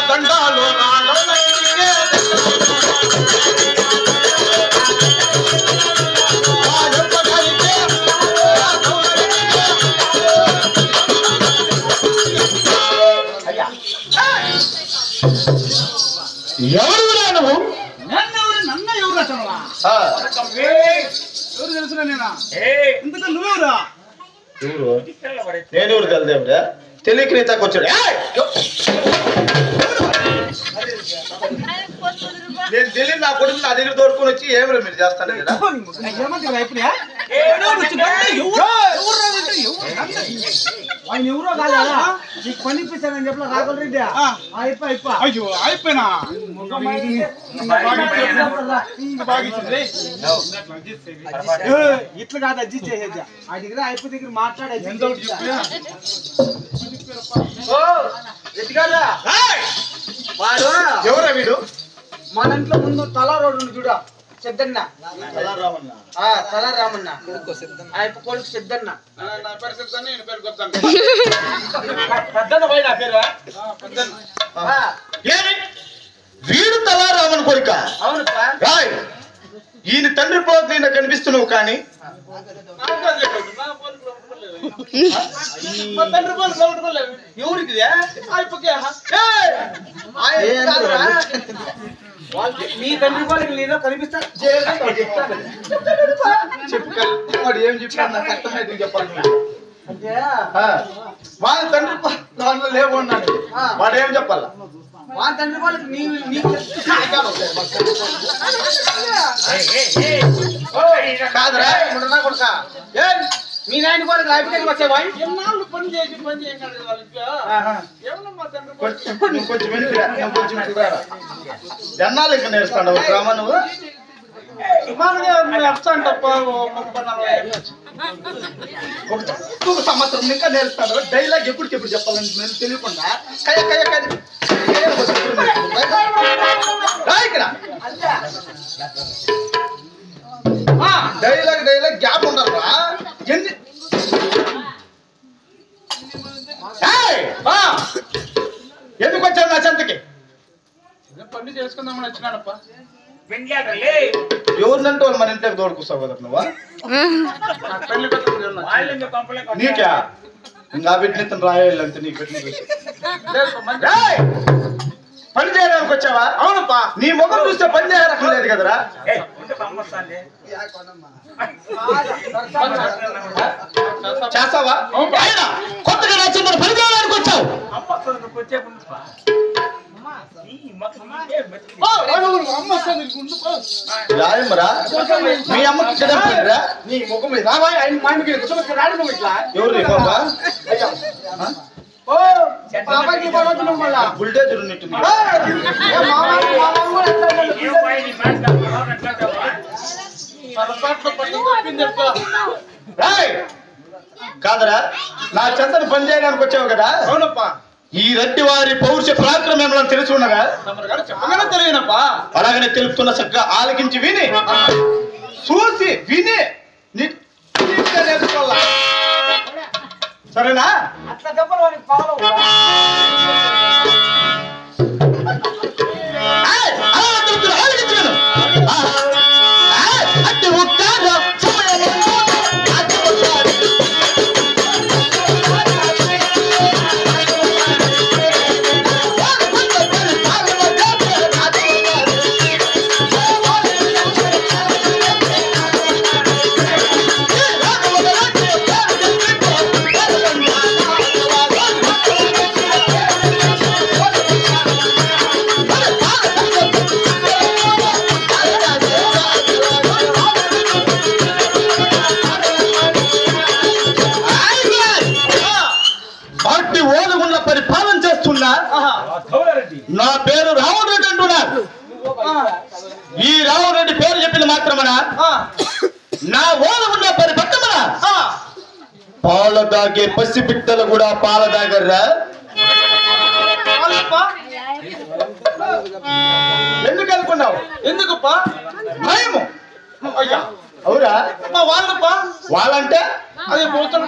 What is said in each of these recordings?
దండాలు ఎవరు నువ్వు? నన్న ఎవరు తెలుసునా నేనా? ఇంతకు నువ్వెవరా? నేను ఎవరు కలదేమిరా? తెలియక నీ తక్కువ వచ్చాడు. నేను తెలియదు నా కొడుకు నా దగ్గర తోడుకొని వచ్చి ఏమరా మీరు చేస్తాను కదా? ఆయన ఎవరో కాదా నీకు పనిపిస్తానని చెప్పి రాగలరెడ్డి అయ్యో అయిపోయినా ఇట్లా కాదు అడ్జస్ట్ చేసేది ఆ దగ్గర అయిపోయి దగ్గర మాట్లాడేది ఎవరా వీడు? మన ఇంట్లో ముందు తలా రోడ్డు చూడ సిద్ధన్న తలా రామన్న కొడుకు సిద్ధన్న నా పేరు సిద్ధన్న ఈయన పేరు గొప్ప పెద్దన్న పోయి నా పేరు వీడు తలారామన్ కొడుక? అవును ఈయన తండ్రి పోతే కనిపిస్తున్నావు కానీ ఎవరికి నీ తండ్రి వాళ్ళకి నేను కనిపిస్తా చెప్పు ఏం చెప్పాను నాకు అర్థమైతే చెప్పాలి. అంటే వాళ్ళ తండ్రి దాంట్లో లేవన్నాడు వాడు ఏం చెప్పాల? వాళ్ళ తండ్రి వాళ్ళకి కాదురా కొడుక మీ నాయన వాళ్ళకి రాయిపోయి వచ్చేవా ఎన్నాళ్ళు పని చేసి కొంచెం ఎన్నాళ్ళు ఇంకా నేర్చుకోండి గ్రామా నువ్వు ఒక సంవత్సరం ఇంకా నేర్చుతాడు. డైలాగ్ ఎప్పుడు చెప్పాలని నేను తెలియకుండా ఇక్కడ డైలాగ్ గ్యాప్ ఉండాలరా. ఎందుకు వచ్చావు నా చెంతకి? పని చేసుకుందామని వచ్చినాడప్ప. ఎవరినంటే వాళ్ళు మన ఇంట్లోకి తోడుకొస్తావు కదా నువ్వా? నీకా ఇంకా పెట్టిన రాయాలంటే నీకు పెట్టిన పని చేయడానికి వచ్చావా? అవునప్పా. నీ ముఖం చూస్తే పని చేయలేదు కదరా. చేస్తావా? కొత్తగా నచ్చిన పని చేయడానికి వచ్చావు. రాయమరా మీ అమ్మకి కదా నీ ముఖం మీద ఎవరు బుల్డేజర్ ఉన్నట్టు కాదరా నా చెంతను పని చేయడానికి వచ్చావు కదా? అవునప్పా. ఈ రెడ్డి వారి పౌరుష పరాక్రమం తెలుసుకున్నారా? చెప్పగానే తెలియనప్పా. అలాగనే తెలుపుతున్న చక్కగా ఆలకించి విని చూసి విని నేర్చుకోవాలా. సరేనా? అట్లా చెప్పాలి పుట్టినందు మాత్రమనా నా ఓల ఉన్న పని పట్టమనా పాల దాగే పసి బిడ్డలు కూడా పాల దాగర్రా ఎందుకు అనుకున్నావు ఎందుకుప్పా భయము అయ్యా అవురా వాళ్ళప్పా వాళ్ళంటే అది పోతున్న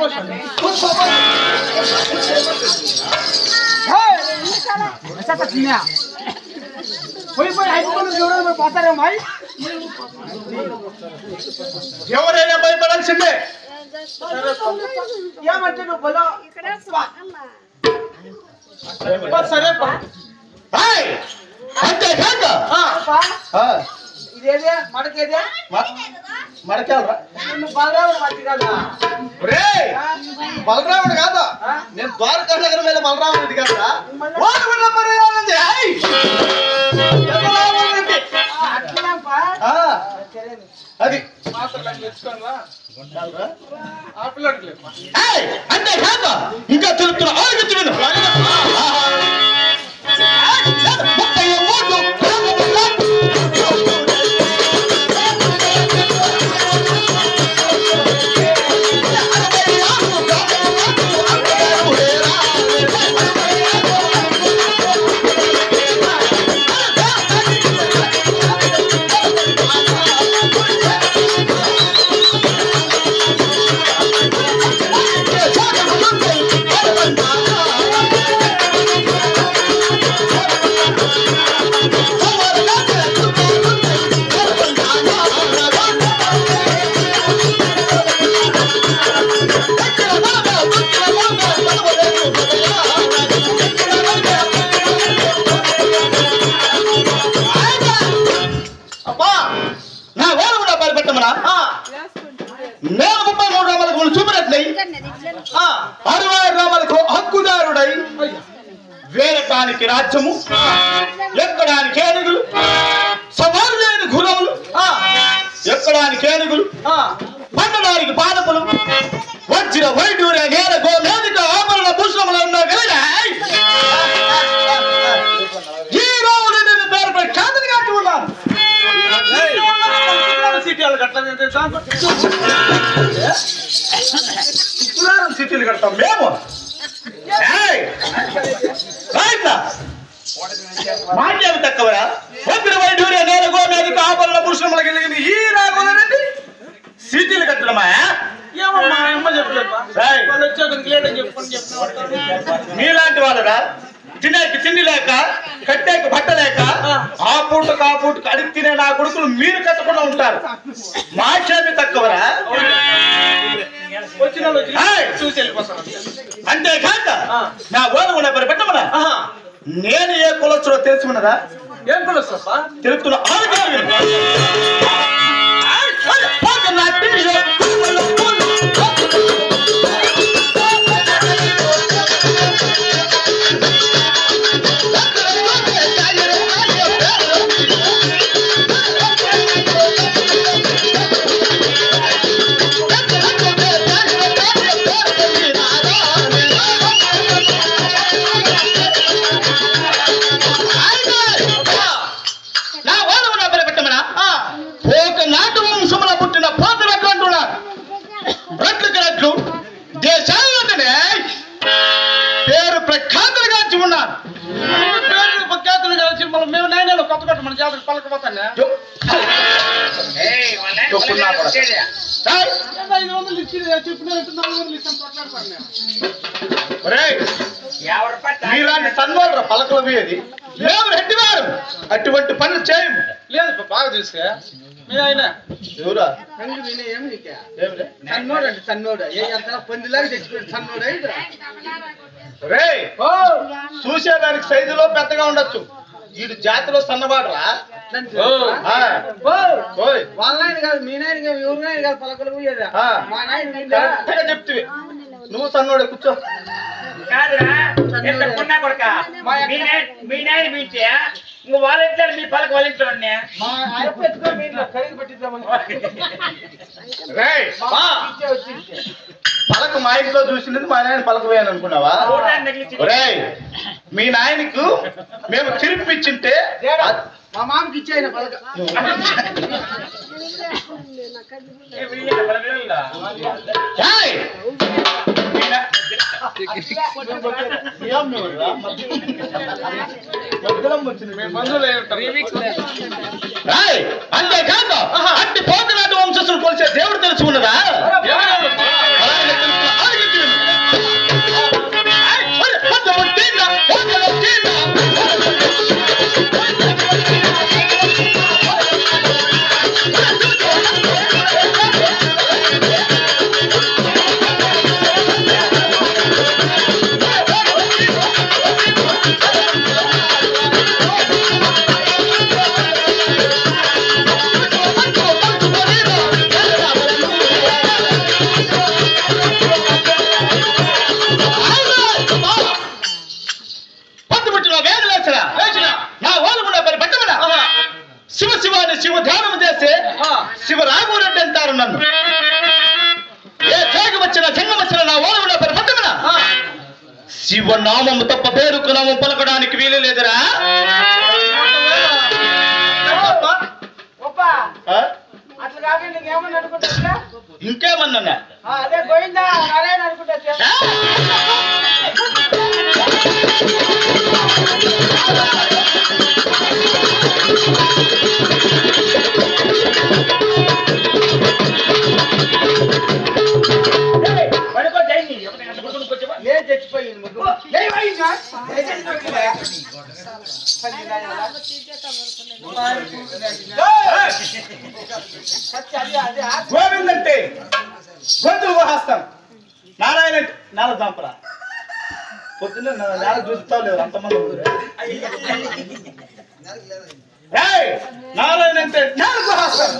ఎవరైనా భయపడాల్సిందే ఏమంటే నువ్వు బలో సరేపా అంతే కాక ఇదేదే మడకేదే మడకేలరా నువ్వు బలరాముడు మట్టి కదా బలరాముడు కాదా నేను ద్వారకా నగరం మీద బలరాముడి కదా అది అంటే కాక ఇంకా తెలుపుతున్నా ఆలోచించు విను నేను 33 గ్రామాలకు చూపినట్లయి 60 గ్రామాలకు హక్కుదారుడై వేరటానికి రాజ్యము ఎక్కడానికి ఏనుగులు సవారు లేని గురములు ఎక్కడానికి ఏనుగులు పండడానికి పాదపులు వజ్ర వైడూర్య నేల గోమేదిక ఆభరణ భూషణములు ఉన్నా కదా ఈ రోజు నేను పేరుపై ఖ్యాతిని కట్టి ఉన్నాను సిటీలు కడతాం మేము మాకేమి తక్కువరా వజ్ర వైడూర్య నేల గోమేదిక ఆభరణ భూషణములు కలిగింది ఈ రాఘవరెడ్డి సిటీలు కట్టడమా ఏమమ్మా అమ్మ చెప్పలేపా వాళ్ళు వచ్చాక లేట్ అని చెప్పుకొని మీలాంటి వాళ్ళరా తినేకి తిండి లేక కట్టేకి బట్ట లేక ఆ పూటకు అడిగి తినే నా కొడుకులు మీరు కట్టకుండా ఉంటారు మాకేమి తక్కువరా చూసి వెళ్ళిపోతాను అంతేకాక నా ఓన ఉన్న పని పెట్టమనా నేను ఏ కులస్తులో తెలుసుకున్నదా ఏం కులస్తప్పా తెలుపుతున్నా పేరు ప్రఖ్యాతులుగాంచి ఉన్నారు ప్రఖ్యాతులు కలిసి మేము నైనాలో కొత్త కొత్త మన జాతర పలకపోతాను 500 మీలాంటి సన్మాలు పలకలు పోయేది మేము రెడ్డివారు అటువంటి పనులు చేయము లేదు బాగా చూస్తే మీ ఆయన ఎవరా సన్నోడు అండి సన్నోడు పందిలాగా తెచ్చిపోయాడు సన్నోడు రే చూసేదానికి సైజులో పెద్దగా ఉండొచ్చు వీడు జాతిలో సన్నవాడరా వాళ్ళ నాయన కాదు మీ నాయన కాదు ఎవరి నాయన కాదు పలకలు పోయేదా మా నాయన చెప్తివి నువ్వు సన్నోడే కూర్చో మీ నాయన పీల్చే ఇంక వాళ్ళ ఇంట్లో మీ పలక వాళ్ళ ఇంట్లో పలక మా ఇంట్లో చూసినది మా నాయన పలక పోయాను అనుకున్నావా మీ నాయనకు మేము తిరిపిచ్చింటే మా మామకి ఇచ్చాయన పలక అంతేకాదు అట్టి పోతనాటి వంశస్థులు కొలిసే దేవుడు తెలుసుకున్నదా? శివ ధ్యానం చేస్తే శివరాఘురెడ్డి అంటారు నన్ను. ఏ జోగి వచ్చిన జన్మ వచ్చిన నా ఓలగుండా పరిపట్టమన శివనామము తప్ప పేరుకు నామం పలకడానికి వీలు లేదురా. ఇంకేమన్నా అదే గోవిందా నారాయణ అనుకుంటా. గోవిందంటే గొంతులు వహాస్తాం, నారాయణ అంటే నేల దాంపరా. పొద్దున్న నేల చూస్తావు లేదు అంతమంది. నారాయణ అంటే నేల వహాస్తాం.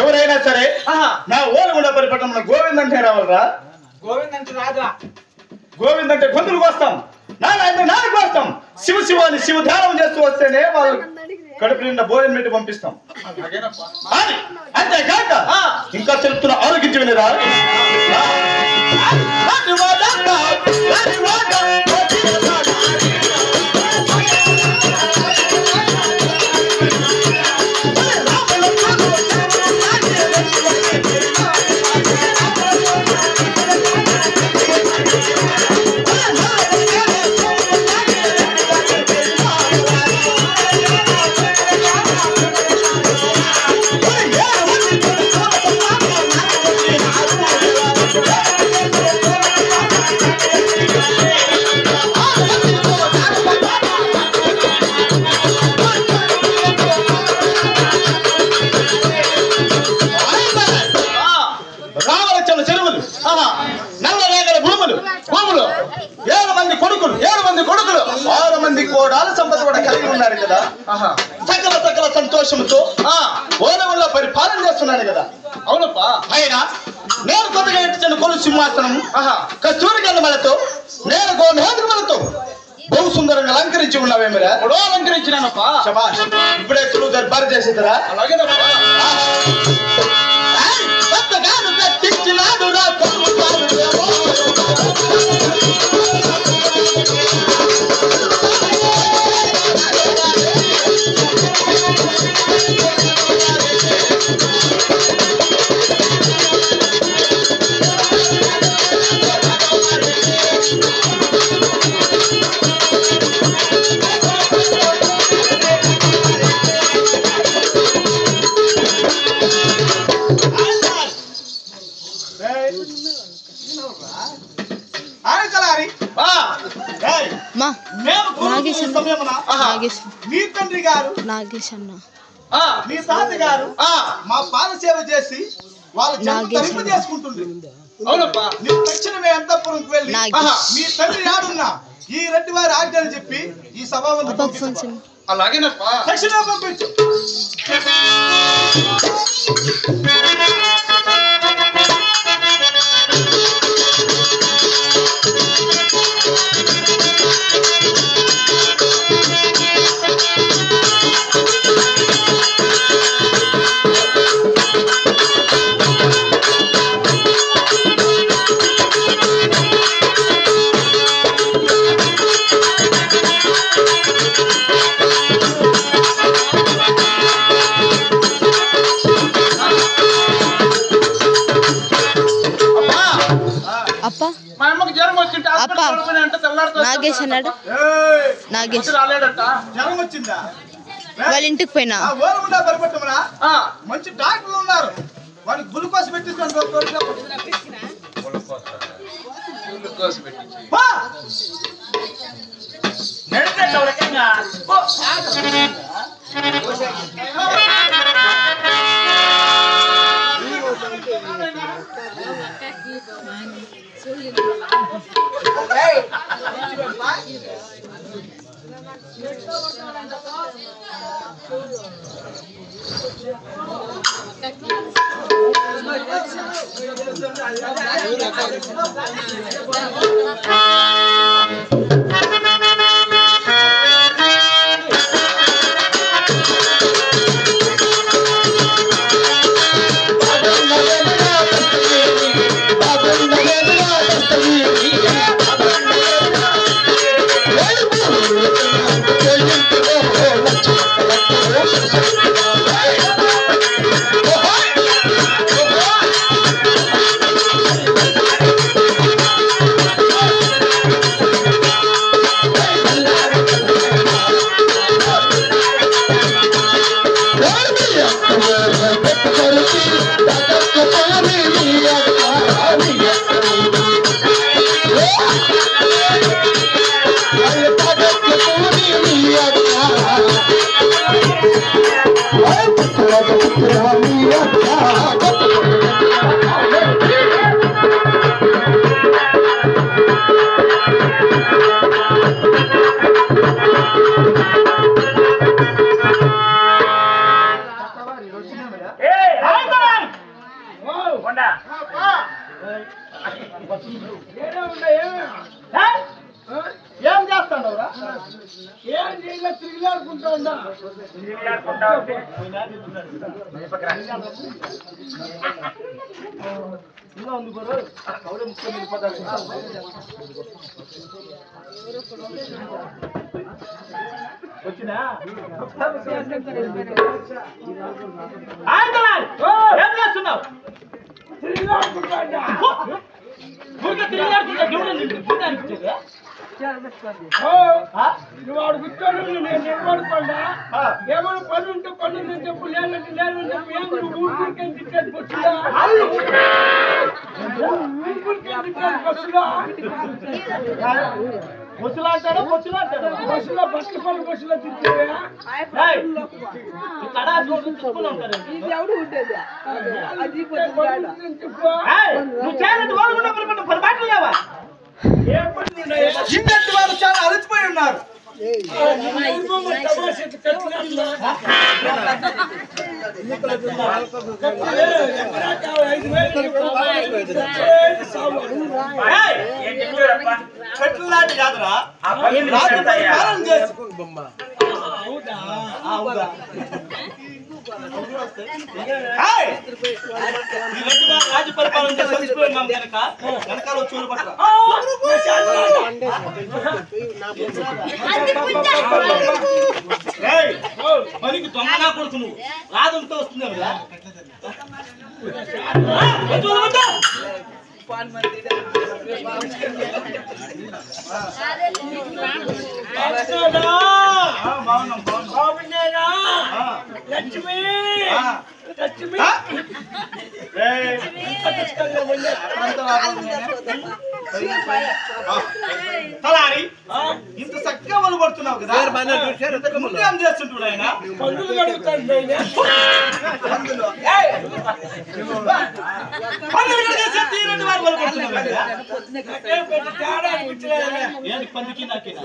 ఎవరైనా సరే నా ఓలగుండ పరిపట్టణంలో గోవింద్ అంటే రావాలరా. గోవింద్ అంటే రాదా? గోవింద్ అంటే గొంతులు కోస్తాం, నారాయణ నాలుగు కోస్తాం. శివ శివాని శివ ధ్యానం చేస్తూ వస్తేనే వాళ్ళు కడుపు నిండా భోజనం పెట్టి పంపిస్తాం. అంతేకాక ఇంకా చెప్తున్న ఆరోగ్యం వినరా. సకల సకల సంతోషంతో ఓలగుండా పరిపాలన చేస్తున్నాను కదా. అవునప్పా. అయినా నేను కొత్తగా ఎట్టించిన కొలు సింహాసనం కస్తూరి గంధమలతో నేను గోమేధములతో బహు సుందరంగా అలంకరించి ఉన్నావేమిరా? ఎప్పుడో అలంకరించినానప్పా. శభాష్. ఇప్పుడే సులువు దర్బారు చేసేదరా? అలాగేనప్పా. మీ తండ్రి గారు నాగేష్ అన్న మీ తాత గారు మా పాద సేవ చేసి వాళ్ళు తరింప చేసుకుంటుండ్రు. అవునప్పా. నీవు తక్షణమే అంతఃపురంకి వెళ్ళి మీ తండ్రి యాడున్నా ఈ రెడ్డి వారి ఆజ్ఞని చెప్పి ఈ సభ పంపించు. అలాగేనప్పా. తక్షణమే పంపించు. నాగేష్ అన్నాడు. నాగేష్ రాలేడట. జ్వరం వచ్చిందా? వాళ్ళ ఇంటికి పోయినా ఓరముండా పరిపెట్టమరా. మంచి డాక్టర్లు ఉన్నారు, వాడికి గ్లూకోజ్ పెట్టిస్తాను. ఏం చేస్తాడవరా? ఏం చేయలే, తిరిగిలాడుకుంటా ఉన్నా. ఇలా ఉంది గురు, కౌడ ముఖ్యం వెళ్ళిపోతాడు. వచ్చినా ఏం చేస్తున్నావు? నువ్వు వాడు కూర్చోను, నేను నిలబడుకోండా. ఏమైనా పని ఉంటే పని ఉందని చెప్పు, లేదంటే లేదని చెప్పు. ఏం నువ్వు ఊరికే తిట్టేది బస్సులో, బస్సులో అంటాడు, బస్సులో అంటాడు, బస్సులో బస్సు పనులు బస్సులో తిట్టేవా? ఇంటి వారు చాలా అలసిపోయి ఉన్నారు. పెట్టులాంటి కాదురా, రాజు పరిపాలన చచ్చిపోయినాం కనుక వెనకాల చూడు పట్ల పనికి దొంగనా కొడుకు నువ్వు రాదుంటే వస్తుంది కదా. లక్ష్మి లక్ష్మి తలారి ఇంత చక్కగా వాళ్ళు పడుతున్నావు కదా, ముందు ఏం చేస్తుంటాడు ఆయన? పందులు కడుగుతాడు. ఏంటి పందికి నాకేనా?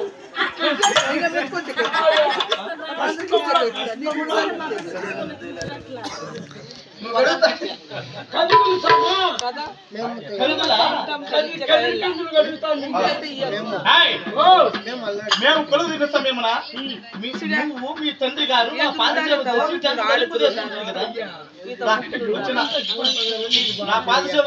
మేము కొలువు తిరుగుతాం. ఏమన్నా నువ్వు మీ తండ్రి గారు నా పాదసేవ నా పాదసేవ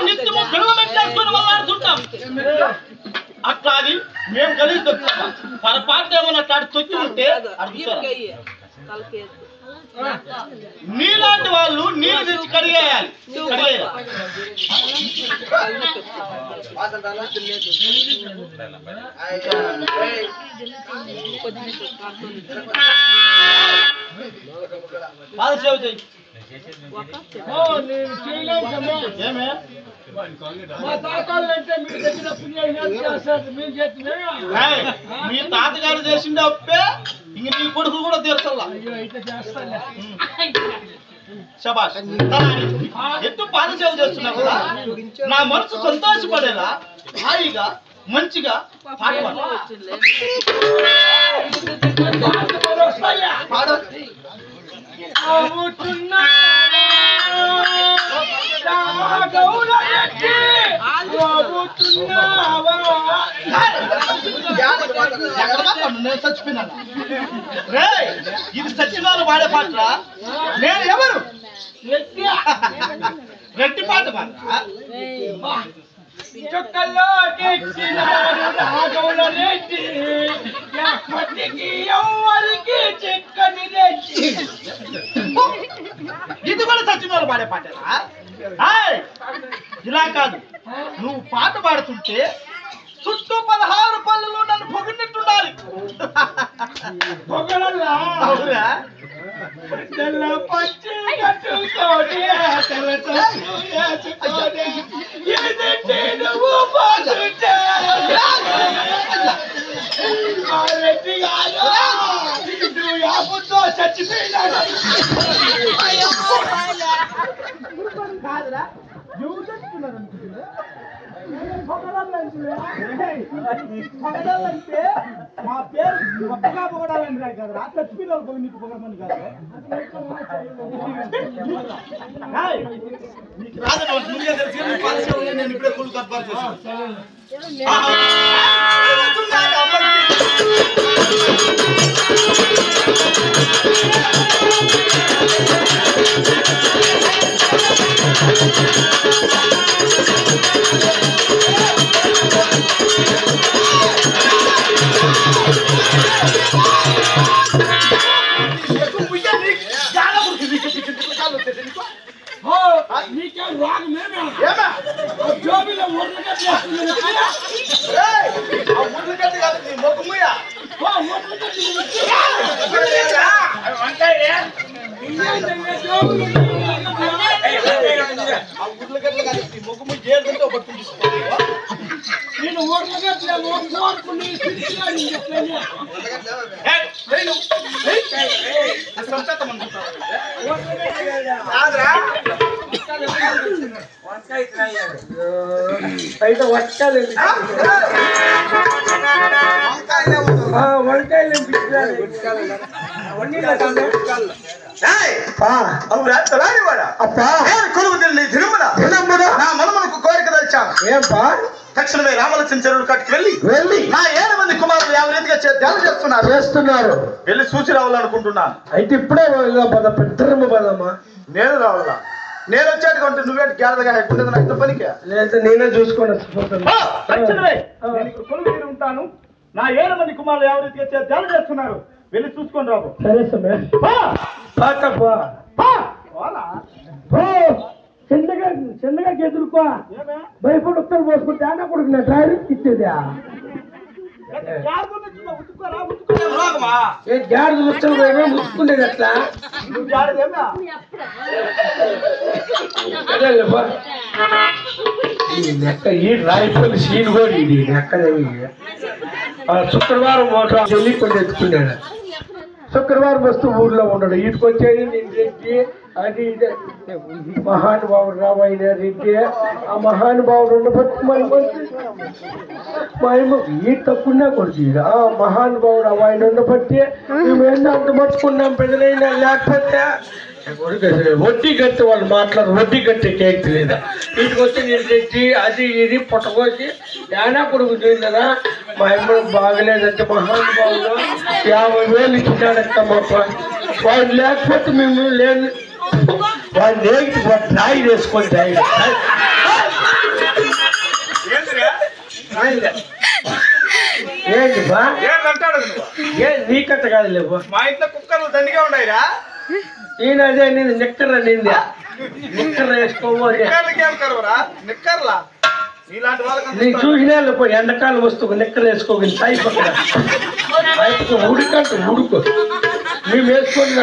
నిత్యము అట్లాది మేము కలిసి తొక్కుతామా పొరపాటు ఏమన్నా అట్లాంటి తొక్కి ఉంటే అడుగుతారా నీలాంటి వాళ్ళు నీళ్ళు తెచ్చి కడిగేయాలి పాదసేవ చేయి ఏమే మీ తాతగారు చేసిండే అప్పే ఇంక నీ కొడుకు కూడా తీర్చల్లా శబాష్ ఎత్తు పాదసేవ చేస్తున్నావు కదా నా మనసు సంతోషపడేలా హాయిగా మంచిగా పాట పాడు నేను చచ్చిపోయినా రే ఇది సచ్చినాలు వాడే పాటరా నేను ఎవరు రెడ్డి పాట పాడరా చుక్కల్లో ఇది కూడా సచ్చినాలు పాడే పాటరా ఇలా కాదు నువ్వు పాట పాడుతుంటే చుట్టూ 16 పళ్ళలు నన్ను పొగిడినట్టుండాలి అవునా పొగడాలంటే మా పేరు కొత్తగా పొగడాలంటే కదరా చచ్చిపోయిన పొగ నీకు పొగడమని కాదు నీకు రాదు ముందుగా తెలిసి నేను ఇప్పుడే ఫుల్ కట్బార్ చేశాను తక్షణమే రామలక్ష్మణుడు కట్టుకు వెళ్ళి నా 7 మంది కుమారులు ಯಾವ రీతిగా ధ్యానం చేస్తున్నారు వెళ్ళి చూసి రావాలనుకుంటున్నాను. అయితే ఇప్పుడే పెద్దమ్మా నేను రావాలా? నేను వచ్చాడుకుంటే నువ్వేంటి గ్యారదగా హెక్కుంటుంది నాకు ఇంత పనికి లేదా నేనే చూసుకొని తక్షణమే కొలువు ఉంటాను. నా 7 మంది కుమారులు ಯಾವ రీతిగా ధ్యానం చేస్తున్నారు వెళ్ళి చూసుకొని రావు. సరే సమయం చిన్నగా ఎదుర్కో భయపడి ఉత్తరం పోసుకుంటే అన్న కొడుకు నా డ్రైవర్ ఇచ్చేదా జాడు ఉత్తరం ముచ్చుకుండేది అట్లా ఈ రాయపల్లి సీన్ కూడా ఇది ఎక్కడ శుక్రవారం మోటార్ వెళ్ళి కొన్ని ఎత్తుకున్నాడు. శుక్రవారం వస్తూ ఊర్లో ఉండడు వీటికి వచ్చేది నేను రెడ్డి అది మహానుభావుడు రామాయణ రెడ్డి ఆ మహానుభావుడు ఉండబట్టి మన ఈ తక్కువన్నా కొడుకు ఆ మహానుభావుడు ఆయన ఉండబట్టి మేమేందో అంత పట్టుకున్నాం పెద్దలైనా లేకపోతే వడ్డీ కట్టి వాళ్ళు మాట్లాడు వడ్డీ కట్టి కేక్ లేదా వీటికి వచ్చి నేను రెడ్డి అది ఇది పుట్టకోసి యానా కొడుకు తిందా మా అమ్మ బాగలేదంటే మహానుభావుడు 50,000 ఇచ్చినాడక్క మా వాడు లేకపోతే మేము లేదు వాడు లేకపోతే వాడు రాయి వేసుకొని రాయి ఏంటి బా ఏంటంటాడు నువ్వు? నీకట్ట కాదు లేవు మా ఇంట్లో కుక్కలు దండిగా ఉన్నాయిరా. నేను అదే నేను నిక్కర్ నిందా నిక్కర్ వేసుకోవాలి నిక్కర్లకేం కరువురా? నిక్కర్లా నీలాంటి వాళ్ళకి నీకు చూసినా పోయి ఎండకాలం వస్తూ నిక్కర్ వేసుకోగలి సాయి పక్కన ఉడుకంట ఉడుకు మేము వేసుకొని